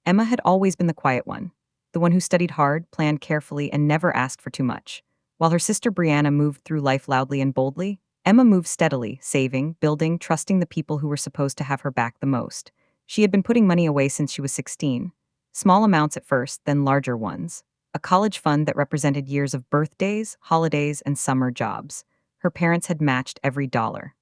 Emma had always been the quiet one, the one who studied hard, planned carefully, and never asked for too much. While her sister Brianna moved through life loudly and boldly, Emma moved steadily, saving, building, trusting the people who were supposed to have her back the most. She had been putting money away since she was 16. Small amounts at first, then larger ones. A college fund that represented years of birthdays, holidays, and summer jobs. Her parents had matched every dollar.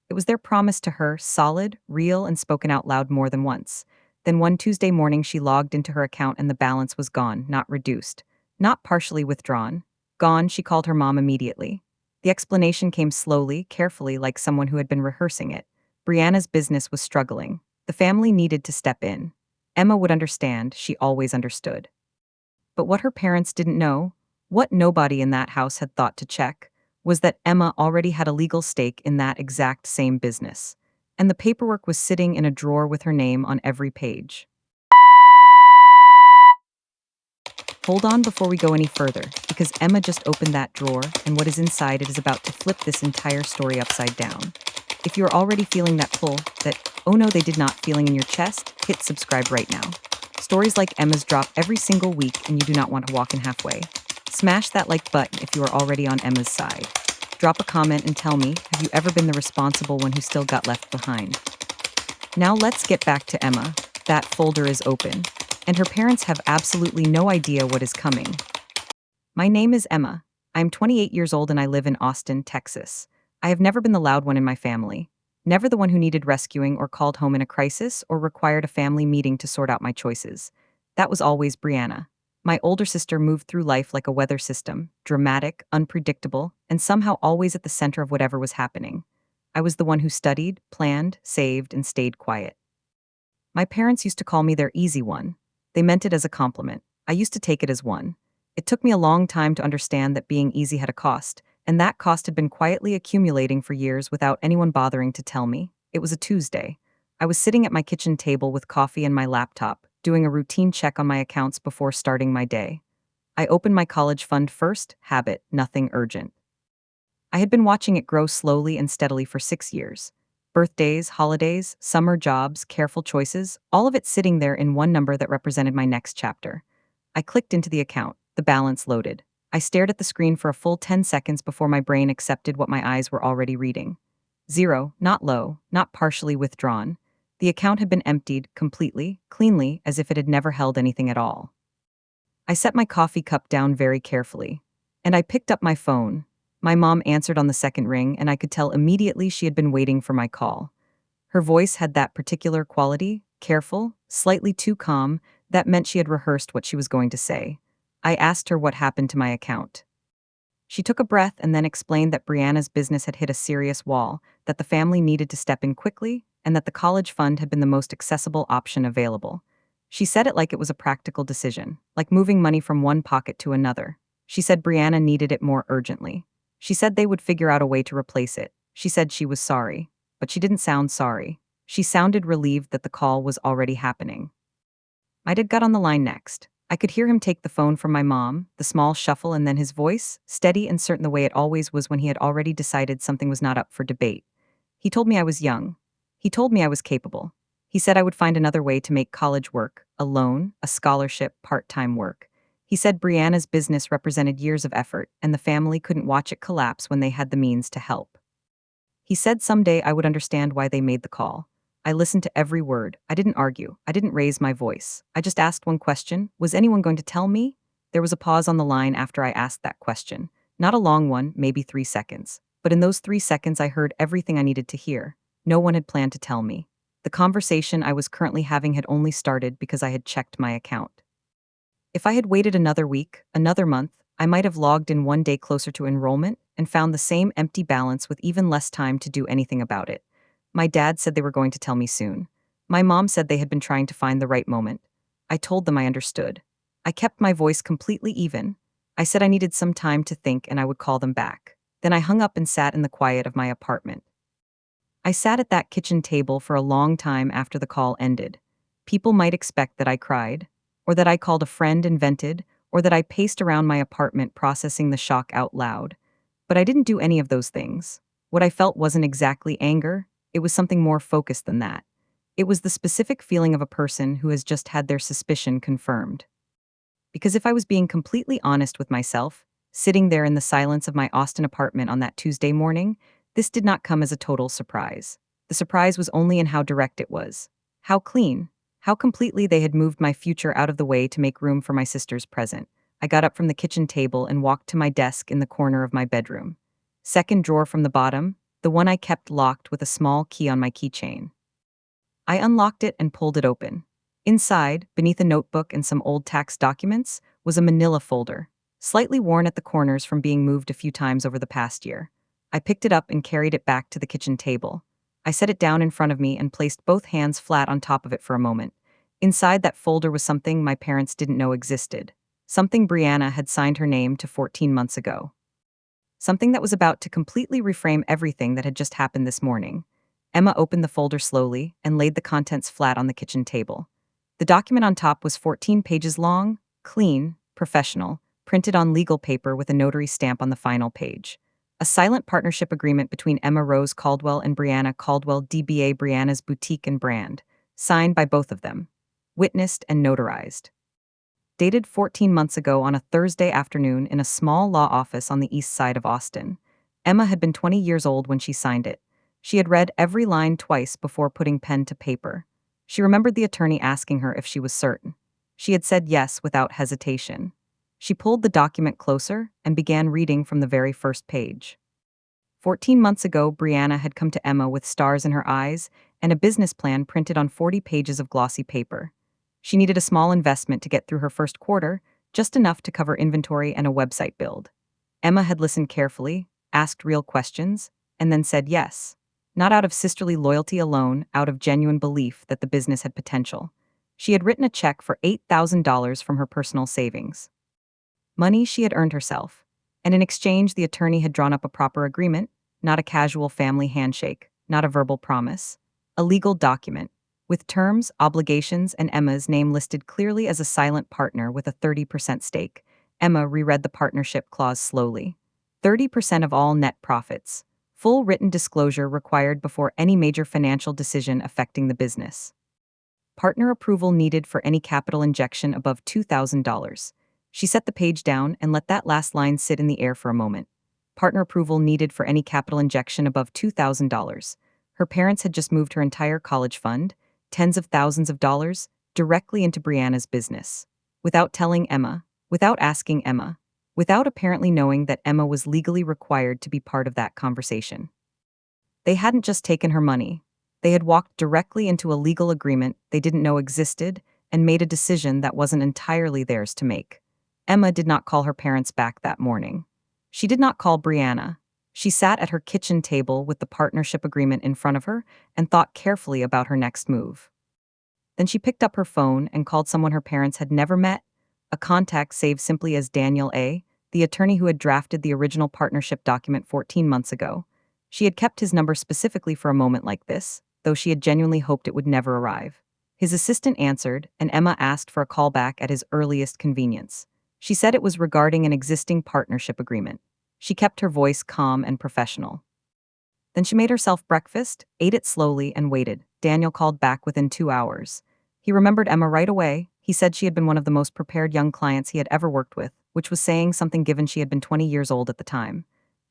It was their promise to her, solid, real, and spoken out loud more than once. Then one Tuesday morning, she logged into her account and the balance was gone, not reduced, not partially withdrawn. Gone, she called her mom immediately. The explanation came slowly, carefully, like someone who had been rehearsing it. Brianna's business was struggling. The family needed to step in. Emma would understand, she always understood. But what her parents didn't know, what nobody in that house had thought to check, was that Emma already had a legal stake in that exact same business. And the paperwork was sitting in a drawer with her name on every page. Hold on before we go any further, because Emma just opened that drawer, and what is inside it is about to flip this entire story upside down. If you're already feeling that pull, that, oh no, they did not, feeling in your chest, hit subscribe right now. Stories like Emma's drop every single week, and you do not want to walk in halfway. Smash that like button if you are already on Emma's side. Drop a comment and tell me, have you ever been the responsible one who still got left behind? Now let's get back to Emma. That folder is open, and her parents have absolutely no idea what is coming. My name is Emma. I am 28 years old and I live in Austin, Texas. I have never been the loud one in my family. Never the one who needed rescuing or called home in a crisis or required a family meeting to sort out my choices. That was always Brianna. My older sister moved through life like a weather system, dramatic, unpredictable, and somehow always at the center of whatever was happening. I was the one who studied, planned, saved, and stayed quiet. My parents used to call me their easy one. They meant it as a compliment. I used to take it as one. It took me a long time to understand that being easy had a cost, and that cost had been quietly accumulating for years without anyone bothering to tell me. It was a Tuesday. I was sitting at my kitchen table with coffee and my laptop, doing a routine check on my accounts before starting my day. I opened my college fund first, habit, nothing urgent. I had been watching it grow slowly and steadily for 6 years. Birthdays, holidays, summer jobs, careful choices, all of it sitting there in one number that represented my next chapter. I clicked into the account. The balance loaded. I stared at the screen for a full 10 seconds before my brain accepted what my eyes were already reading. Zero, not low, not partially withdrawn. The account had been emptied, completely, cleanly, as if it had never held anything at all. I set my coffee cup down very carefully. And I picked up my phone. My mom answered on the second ring, and I could tell immediately she had been waiting for my call. Her voice had that particular quality, careful, slightly too calm, that meant she had rehearsed what she was going to say. I asked her what happened to my account. She took a breath and then explained that Brianna's business had hit a serious wall, that the family needed to step in quickly, and that the college fund had been the most accessible option available. She said it like it was a practical decision, like moving money from one pocket to another. She said Brianna needed it more urgently. She said they would figure out a way to replace it. She said she was sorry. But she didn't sound sorry. She sounded relieved that the call was already happening. My dad got on the line next. I could hear him take the phone from my mom, the small shuffle, and then his voice, steady and certain the way it always was when he had already decided something was not up for debate. He told me I was young. He told me I was capable. He said I would find another way to make college work, a loan, a scholarship, part-time work. He said Brianna's business represented years of effort, and the family couldn't watch it collapse when they had the means to help. He said someday I would understand why they made the call. I listened to every word. I didn't argue. I didn't raise my voice. I just asked one question. Was anyone going to tell me? There was a pause on the line after I asked that question. Not a long one, maybe 3 seconds. But in those 3 seconds I heard everything I needed to hear. No one had planned to tell me. The conversation I was currently having had only started because I had checked my account. If I had waited another week, another month, I might have logged in one day closer to enrollment and found the same empty balance with even less time to do anything about it. My dad said they were going to tell me soon. My mom said they had been trying to find the right moment. I told them I understood. I kept my voice completely even. I said I needed some time to think and I would call them back. Then I hung up and sat in the quiet of my apartment. I sat at that kitchen table for a long time after the call ended. People might expect that I cried, or that I called a friend and vented, or that I paced around my apartment processing the shock out loud. But I didn't do any of those things. What I felt wasn't exactly anger. It was something more focused than that. It was the specific feeling of a person who has just had their suspicion confirmed. Because if I was being completely honest with myself, sitting there in the silence of my Austin apartment on that Tuesday morning, this did not come as a total surprise. The surprise was only in how direct it was. How clean. How completely they had moved my future out of the way to make room for my sister's present. I got up from the kitchen table and walked to my desk in the corner of my bedroom. Second drawer from the bottom, the one I kept locked with a small key on my keychain. I unlocked it and pulled it open. Inside, beneath a notebook and some old tax documents, was a manila folder, slightly worn at the corners from being moved a few times over the past year. I picked it up and carried it back to the kitchen table. I set it down in front of me and placed both hands flat on top of it for a moment. Inside that folder was something my parents didn't know existed. Something Brianna had signed her name to 14 months ago. Something that was about to completely reframe everything that had just happened this morning. Emma opened the folder slowly and laid the contents flat on the kitchen table. The document on top was 14 pages long, clean, professional, printed on legal paper with a notary stamp on the final page. A silent partnership agreement between Emma Rose Caldwell and Brianna Caldwell DBA Brianna's Boutique and Brand, signed by both of them. Witnessed and notarized. Dated 14 months ago on a Thursday afternoon in a small law office on the east side of Austin. Emma had been 20 years old when she signed it. She had read every line twice before putting pen to paper. She remembered the attorney asking her if she was certain. She had said yes without hesitation. She pulled the document closer and began reading from the very first page. 14 months ago, Brianna had come to Emma with stars in her eyes and a business plan printed on 40 pages of glossy paper. She needed a small investment to get through her first quarter, just enough to cover inventory and a website build. Emma had listened carefully, asked real questions, and then said yes. Not out of sisterly loyalty alone, out of genuine belief that the business had potential. She had written a check for $8,000 from her personal savings. Money she had earned herself. And in exchange, the attorney had drawn up a proper agreement, not a casual family handshake, not a verbal promise. A legal document, with terms, obligations, and Emma's name listed clearly as a silent partner with a 30% stake. Emma reread the partnership clause slowly. 30% of all net profits. Full written disclosure required before any major financial decision affecting the business. Partner approval needed for any capital injection above $2,000. She set the page down and let that last line sit in the air for a moment. Partner approval needed for any capital injection above $2,000. Her parents had just moved her entire college fund, tens of thousands of dollars, directly into Brianna's business. Without telling Emma, without asking Emma, without apparently knowing that Emma was legally required to be part of that conversation. They hadn't just taken her money. They had walked directly into a legal agreement they didn't know existed and made a decision that wasn't entirely theirs to make. Emma did not call her parents back that morning. She did not call Brianna. She sat at her kitchen table with the partnership agreement in front of her and thought carefully about her next move. Then she picked up her phone and called someone her parents had never met, a contact saved simply as Daniel A., the attorney who had drafted the original partnership document 14 months ago. She had kept his number specifically for a moment like this, though she had genuinely hoped it would never arrive. His assistant answered, and Emma asked for a call back at his earliest convenience. She said it was regarding an existing partnership agreement. She kept her voice calm and professional. Then she made herself breakfast, ate it slowly, and waited. Daniel called back within 2 hours. He remembered Emma right away. He said she had been one of the most prepared young clients he had ever worked with, which was saying something given she had been 20 years old at the time.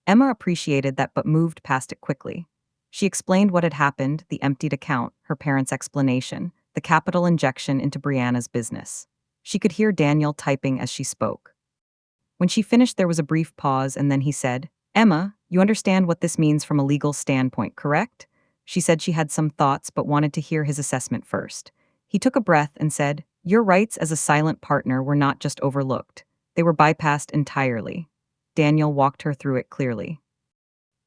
Emma appreciated that but moved past it quickly. She explained what had happened, the emptied account, her parents' explanation, the capital injection into Brianna's business. She could hear Daniel typing as she spoke. When she finished, there was a brief pause, and then he said, "Emma, you understand what this means from a legal standpoint, correct?" She said she had some thoughts but wanted to hear his assessment first. He took a breath and said, "Your rights as a silent partner were not just overlooked. They were bypassed entirely." Daniel walked her through it clearly.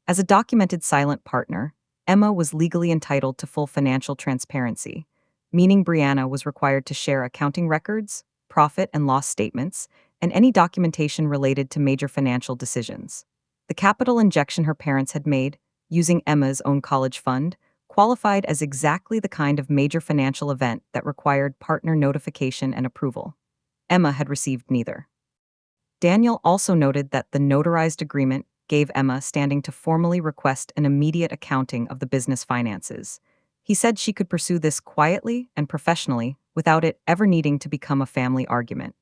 As a documented silent partner, Emma was legally entitled to full financial transparency, meaning Brianna was required to share accounting records, profit and loss statements, and any documentation related to major financial decisions. The capital injection her parents had made, using Emma's own college fund, qualified as exactly the kind of major financial event that required partner notification and approval. Emma had received neither. Daniel also noted that the notarized agreement gave Emma standing to formally request an immediate accounting of the business finances. He said she could pursue this quietly and professionally without it ever needing to become a family argument.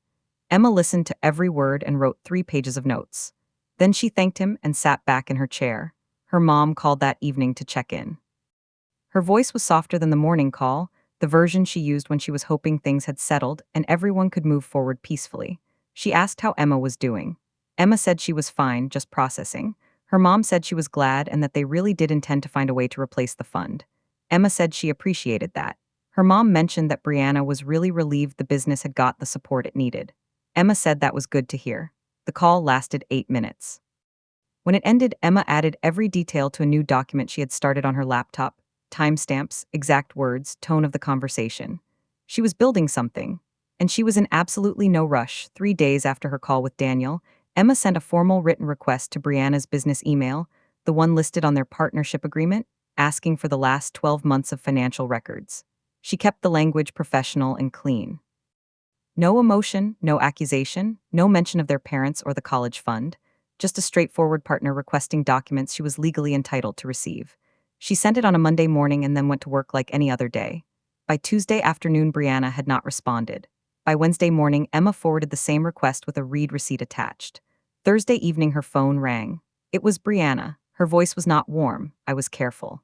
Emma listened to every word and wrote 3 pages of notes. Then she thanked him and sat back in her chair. Her mom called that evening to check in. Her voice was softer than the morning call, the version she used when she was hoping things had settled and everyone could move forward peacefully. She asked how Emma was doing. Emma said she was fine, just processing. Her mom said she was glad and that they really did intend to find a way to replace the fund. Emma said she appreciated that. Her mom mentioned that Brianna was really relieved the business had got the support it needed. Emma said that was good to hear. The call lasted 8 minutes. When it ended, Emma added every detail to a new document she had started on her laptop: timestamps, exact words, tone of the conversation. She was building something, and she was in absolutely no rush. 3 days after her call with Daniel, Emma sent a formal written request to Brianna's business email, the one listed on their partnership agreement, asking for the last 12 months of financial records. She kept the language professional and clean. No emotion, no accusation, no mention of their parents or the college fund, just a straightforward partner requesting documents she was legally entitled to receive. She sent it on a Monday morning and then went to work like any other day. By Tuesday afternoon, Brianna had not responded. By Wednesday morning, Emma forwarded the same request with a read receipt attached. Thursday evening, her phone rang. It was Brianna. Her voice was not warm. I was careful.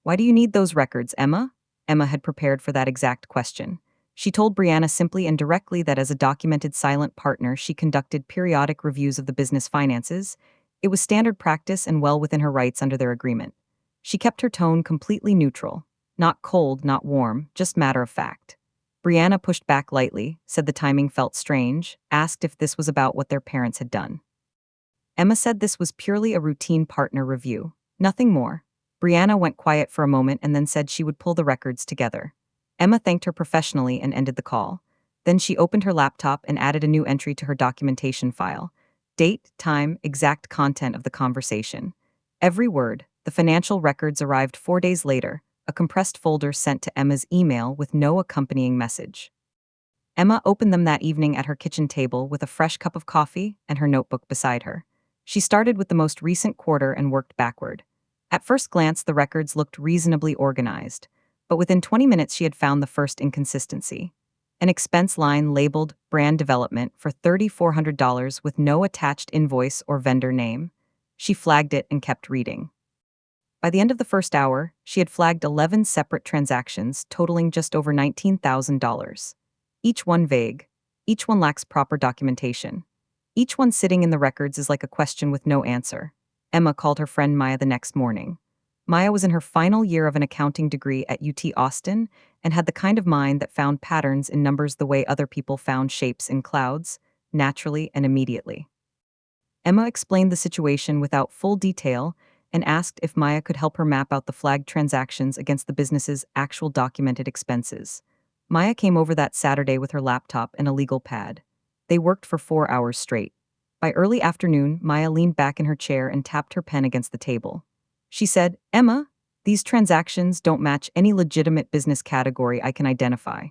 Why do you need those records, Emma? Emma had prepared for that exact question. She told Brianna simply and directly that as a documented silent partner, she conducted periodic reviews of the business finances. It was standard practice and well within her rights under their agreement. She kept her tone completely neutral. Not cold, not warm, just matter of fact. Brianna pushed back lightly, said the timing felt strange, asked if this was about what their parents had done. Emma said this was purely a routine partner review. Nothing more. Brianna went quiet for a moment and then said she would pull the records together. Emma thanked her professionally and ended the call. Then she opened her laptop and added a new entry to her documentation file. Date, time, exact content of the conversation. Every word. The financial records arrived 4 days later, a compressed folder sent to Emma's email with no accompanying message. Emma opened them that evening at her kitchen table with a fresh cup of coffee and her notebook beside her. She started with the most recent quarter and worked backward. At first glance, the records looked reasonably organized, but within 20 minutes she had found the first inconsistency. An expense line labeled brand development for $3,400 with no attached invoice or vendor name. She flagged it and kept reading. By the end of the first hour, she had flagged 11 separate transactions totaling just over $19,000. Each one vague. Each one lacks proper documentation. Each one sitting in the records is like a question with no answer. Emma called her friend Maya the next morning. Maya was in her final year of an accounting degree at UT Austin and had the kind of mind that found patterns in numbers the way other people found shapes in clouds, naturally and immediately. Emma explained the situation without full detail and asked if Maya could help her map out the flagged transactions against the business's actual documented expenses. Maya came over that Saturday with her laptop and a legal pad. They worked for 4 hours straight. By early afternoon, Maya leaned back in her chair and tapped her pen against the table. She said, "Emma, these transactions don't match any legitimate business category I can identify.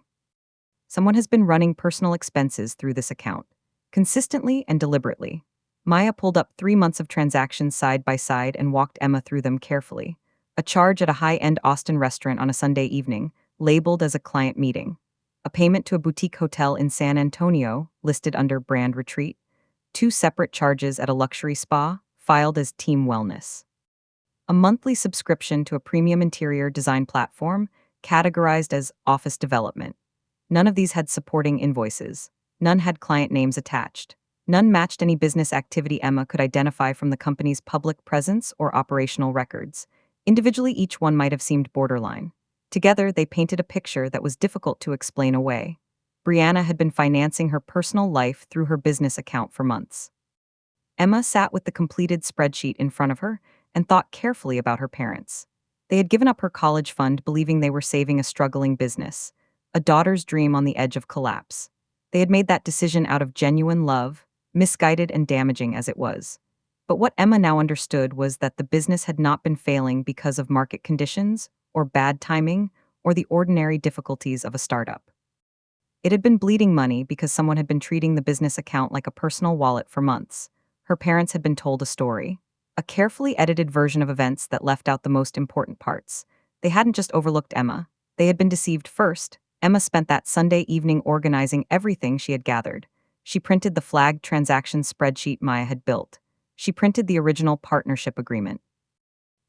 Someone has been running personal expenses through this account, consistently and deliberately." Maya pulled up 3 months of transactions side by side and walked Emma through them carefully. A charge at a high-end Austin restaurant on a Sunday evening, labeled as a client meeting. A payment to a boutique hotel in San Antonio, listed under Brand Retreat. 2 separate charges at a luxury spa, filed as Team Wellness. A monthly subscription to a premium interior design platform, categorized as office development. None of these had supporting invoices. None had client names attached. None matched any business activity Emma could identify from the company's public presence or operational records. Individually, each one might have seemed borderline. Together, they painted a picture that was difficult to explain away. Brianna had been financing her personal life through her business account for months. Emma sat with the completed spreadsheet in front of her and thought carefully about her parents. They had given up her college fund believing they were saving a struggling business, a daughter's dream on the edge of collapse. They had made that decision out of genuine love, misguided and damaging as it was. But what Emma now understood was that the business had not been failing because of market conditions, or bad timing, or the ordinary difficulties of a startup. It had been bleeding money because someone had been treating the business account like a personal wallet for months. Her parents had been told a story, a carefully edited version of events that left out the most important parts. They hadn't just overlooked Emma. They had been deceived first. Emma spent that Sunday evening organizing everything she had gathered. She printed the flagged transaction spreadsheet Maya had built. She printed the original partnership agreement.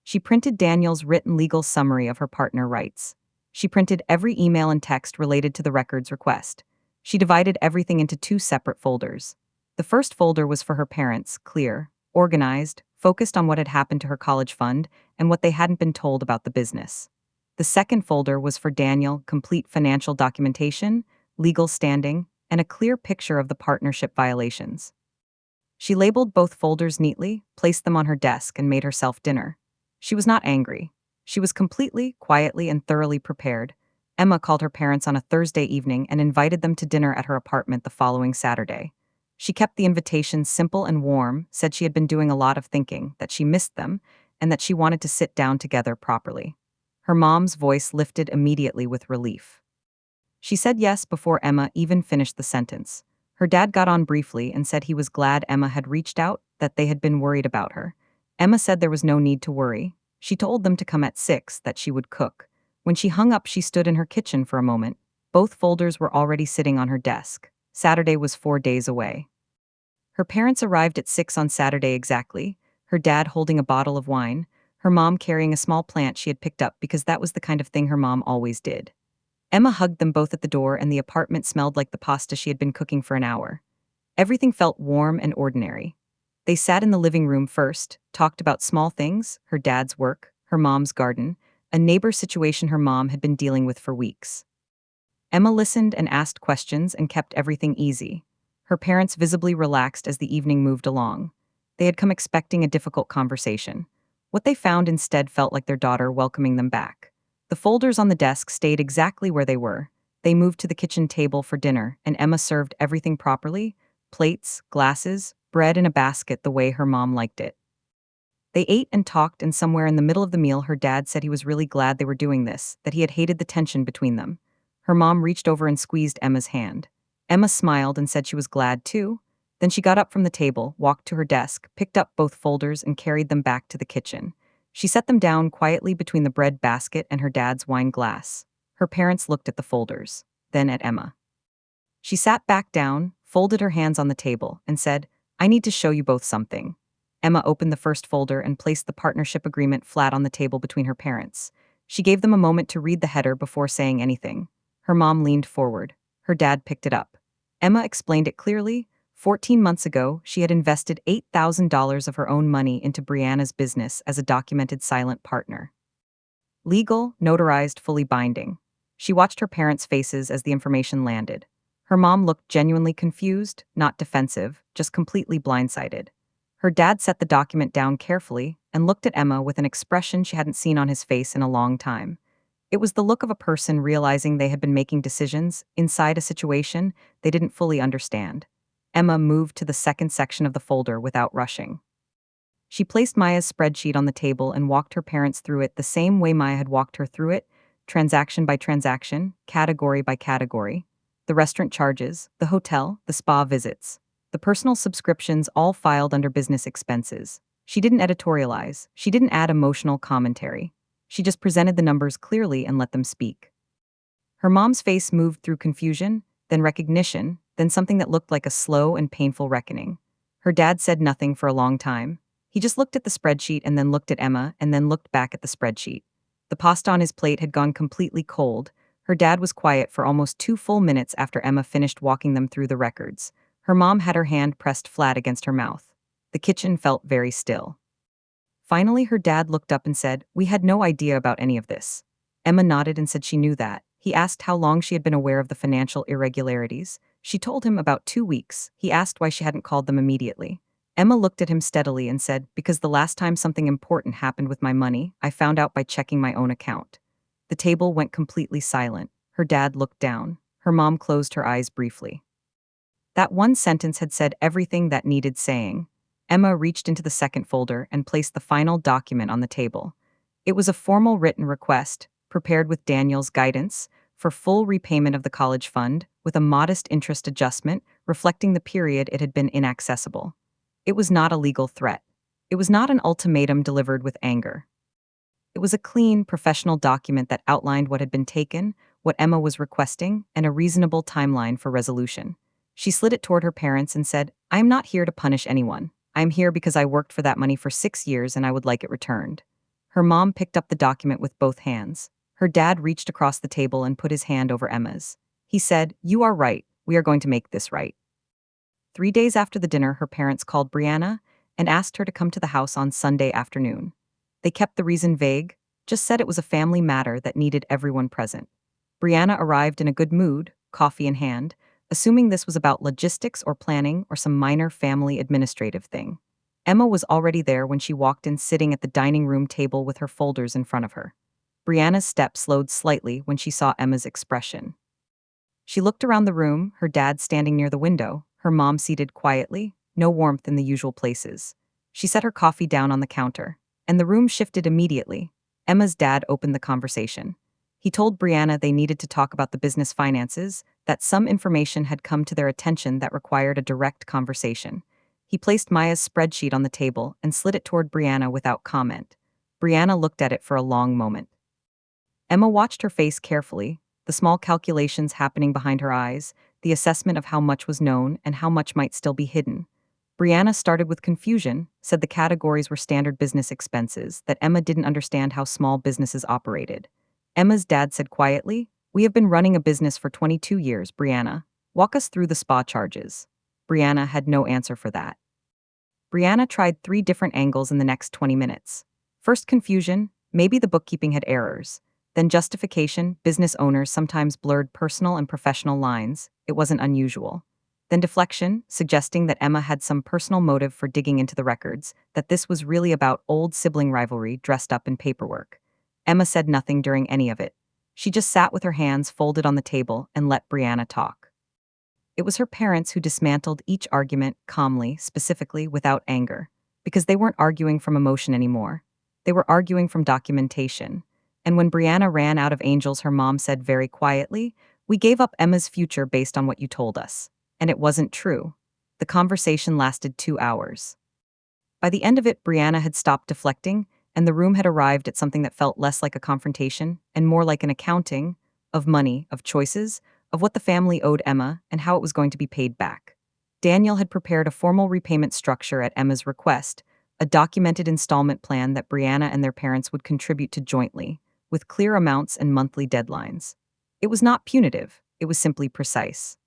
She printed Daniel's written legal summary of her partner rights. She printed every email and text related to the records request. She divided everything into two separate folders. The first folder was for her parents, clear, organized, focused on what had happened to her college fund and what they hadn't been told about the business. The second folder was for Daniel, complete financial documentation, legal standing, and a clear picture of the partnership violations. She labeled both folders neatly, placed them on her desk, and made herself dinner. She was not angry. She was completely, quietly, and thoroughly prepared. Emma called her parents on a Thursday evening and invited them to dinner at her apartment the following Saturday. She kept the invitation simple and warm, said she had been doing a lot of thinking, that she missed them, and that she wanted to sit down together properly. Her mom's voice lifted immediately with relief. She said yes before Emma even finished the sentence. Her dad got on briefly and said he was glad Emma had reached out, that they had been worried about her. Emma said there was no need to worry. She told them to come at 6, that she would cook. When she hung up, she stood in her kitchen for a moment. Both folders were already sitting on her desk. Saturday was 4 days away. Her parents arrived at 6 on Saturday exactly, her dad holding a bottle of wine, her mom carrying a small plant she had picked up because that was the kind of thing her mom always did. Emma hugged them both at the door, and the apartment smelled like the pasta she had been cooking for an hour. Everything felt warm and ordinary. They sat in the living room first, talked about small things, her dad's work, her mom's garden, a neighbor situation her mom had been dealing with for weeks. Emma listened and asked questions and kept everything easy. Her parents visibly relaxed as the evening moved along. They had come expecting a difficult conversation. What they found instead felt like their daughter welcoming them back. The folders on the desk stayed exactly where they were. They moved to the kitchen table for dinner, and Emma served everything properly: plates, glasses, bread in a basket the way her mom liked it. They ate and talked, and somewhere in the middle of the meal, her dad said he was really glad they were doing this, that he had hated the tension between them. Her mom reached over and squeezed Emma's hand. Emma smiled and said she was glad too. Then she got up from the table, walked to her desk, picked up both folders, and carried them back to the kitchen. She set them down quietly between the bread basket and her dad's wine glass. Her parents looked at the folders, then at Emma. She sat back down, folded her hands on the table, and said, "I need to show you both something." Emma opened the first folder and placed the partnership agreement flat on the table between her parents. She gave them a moment to read the header before saying anything. Her mom leaned forward. Her dad picked it up. Emma explained it clearly. 14 months ago, she had invested $8,000 of her own money into Brianna's business as a documented silent partner. Legal, notarized, fully binding. She watched her parents' faces as the information landed. Her mom looked genuinely confused, not defensive, just completely blindsided. Her dad set the document down carefully and looked at Emma with an expression she hadn't seen on his face in a long time. It was the look of a person realizing they had been making decisions inside a situation they didn't fully understand. Emma moved to the second section of the folder without rushing. She placed Maya's spreadsheet on the table and walked her parents through it the same way Maya had walked her through it, transaction by transaction, category by category. The restaurant charges, the hotel, the spa visits, the personal subscriptions, all filed under business expenses. She didn't editorialize, she didn't add emotional commentary. She just presented the numbers clearly and let them speak. Her mom's face moved through confusion, then recognition, then something that looked like a slow and painful reckoning. Her dad said nothing for a long time. He just looked at the spreadsheet and then looked at Emma and then looked back at the spreadsheet. The pasta on his plate had gone completely cold. Her dad was quiet for almost 2 full minutes after Emma finished walking them through the records. Her mom had her hand pressed flat against her mouth. The kitchen felt very still. Finally, her dad looked up and said, "We had no idea about any of this." Emma nodded and said she knew that. He asked how long she had been aware of the financial irregularities. She told him about 2 weeks. He asked why she hadn't called them immediately. Emma looked at him steadily and said, "Because the last time something important happened with my money, I found out by checking my own account." The table went completely silent. Her dad looked down. Her mom closed her eyes briefly. That one sentence had said everything that needed saying. Emma reached into the second folder and placed the final document on the table. It was a formal written request, prepared with Daniel's guidance, for full repayment of the college fund, with a modest interest adjustment reflecting the period it had been inaccessible. It was not a legal threat. It was not an ultimatum delivered with anger. It was a clean, professional document that outlined what had been taken, what Emma was requesting, and a reasonable timeline for resolution. She slid it toward her parents and said, "I am not here to punish anyone. I am here because I worked for that money for 6 years and I would like it returned." Her mom picked up the document with both hands. Her dad reached across the table and put his hand over Emma's. He said, "You are right. We are going to make this right." 3 days after the dinner, her parents called Brianna and asked her to come to the house on Sunday afternoon. They kept the reason vague, just said it was a family matter that needed everyone present. Brianna arrived in a good mood, coffee in hand, assuming this was about logistics or planning or some minor family administrative thing. Emma was already there when she walked in, sitting at the dining room table with her folders in front of her. Brianna's step slowed slightly when she saw Emma's expression. She looked around the room, her dad standing near the window, her mom seated quietly, no warmth in the usual places. She set her coffee down on the counter, and the room shifted immediately. Emma's dad opened the conversation. He told Brianna they needed to talk about the business finances, that some information had come to their attention that required a direct conversation. He placed Maya's spreadsheet on the table and slid it toward Brianna without comment. Brianna looked at it for a long moment. Emma watched her face carefully, the small calculations happening behind her eyes, the assessment of how much was known and how much might still be hidden. Brianna started with confusion, said the categories were standard business expenses, that Emma didn't understand how small businesses operated. Emma's dad said quietly, "We have been running a business for 22 years, Brianna. Walk us through the spa charges." Brianna had no answer for that. Brianna tried 3 different angles in the next 20 minutes. First, confusion, maybe the bookkeeping had errors. Then justification, business owners sometimes blurred personal and professional lines, it wasn't unusual. Then deflection, suggesting that Emma had some personal motive for digging into the records, that this was really about old sibling rivalry dressed up in paperwork. Emma said nothing during any of it. She just sat with her hands folded on the table and let Brianna talk. It was her parents who dismantled each argument calmly, specifically, without anger, because they weren't arguing from emotion anymore. They were arguing from documentation. And when Brianna ran out of angels, her mom said very quietly, "We gave up Emma's future based on what you told us." And it wasn't true. The conversation lasted 2 hours. By the end of it, Brianna had stopped deflecting, and the room had arrived at something that felt less like a confrontation and more like an accounting of money, of choices, of what the family owed Emma and how it was going to be paid back. Daniel had prepared a formal repayment structure at Emma's request, a documented installment plan that Brianna and their parents would contribute to jointly, with clear amounts and monthly deadlines. It was not punitive, it was simply precise.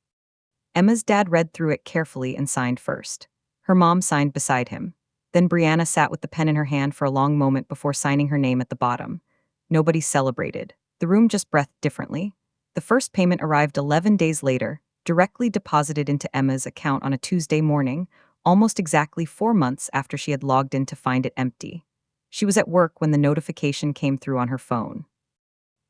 Emma's dad read through it carefully and signed first. Her mom signed beside him. Then Brianna sat with the pen in her hand for a long moment before signing her name at the bottom. Nobody celebrated. The room just breathed differently. The first payment arrived 11 days later, directly deposited into Emma's account on a Tuesday morning, almost exactly 4 months after she had logged in to find it empty. She was at work when the notification came through on her phone.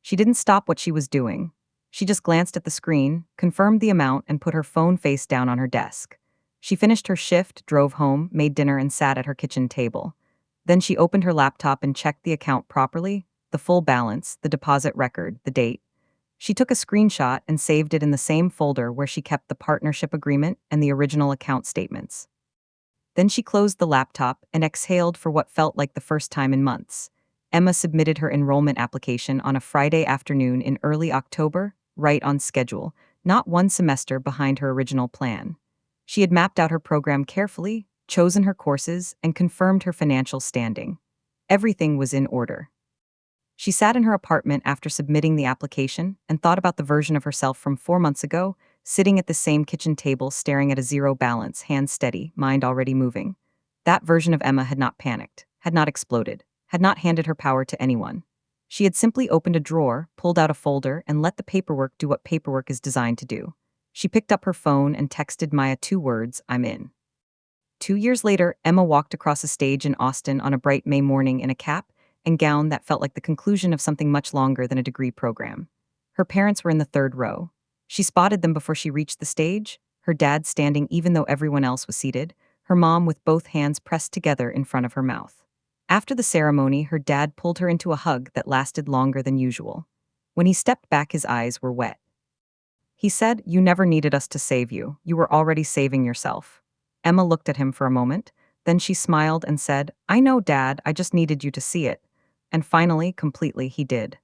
She didn't stop what she was doing. She just glanced at the screen, confirmed the amount, and put her phone face down on her desk. She finished her shift, drove home, made dinner, and sat at her kitchen table. Then she opened her laptop and checked the account properly, the full balance, the deposit record, the date. She took a screenshot and saved it in the same folder where she kept the partnership agreement and the original account statements. Then she closed the laptop and exhaled for what felt like the first time in months. Emma submitted her enrollment application on a Friday afternoon in early October, right on schedule, not one semester behind her original plan. She had mapped out her program carefully, chosen her courses, and confirmed her financial standing. Everything was in order. She sat in her apartment after submitting the application and thought about the version of herself from 4 months ago, sitting at the same kitchen table staring at a zero balance, hands steady, mind already moving. That version of Emma had not panicked, had not exploded, had not handed her power to anyone. She had simply opened a drawer, pulled out a folder, and let the paperwork do what paperwork is designed to do. She picked up her phone and texted Maya 2 words, "I'm in." 2 years later, Emma walked across a stage in Austin on a bright May morning in a cap and gown that felt like the conclusion of something much longer than a degree program. Her parents were in the third row. She spotted them before she reached the stage, her dad standing even though everyone else was seated, her mom with both hands pressed together in front of her mouth. After the ceremony, her dad pulled her into a hug that lasted longer than usual. When he stepped back, his eyes were wet. He said, "You never needed us to save you. You were already saving yourself." Emma looked at him for a moment. Then she smiled and said, "I know, Dad, I just needed you to see it." And finally, completely, he did.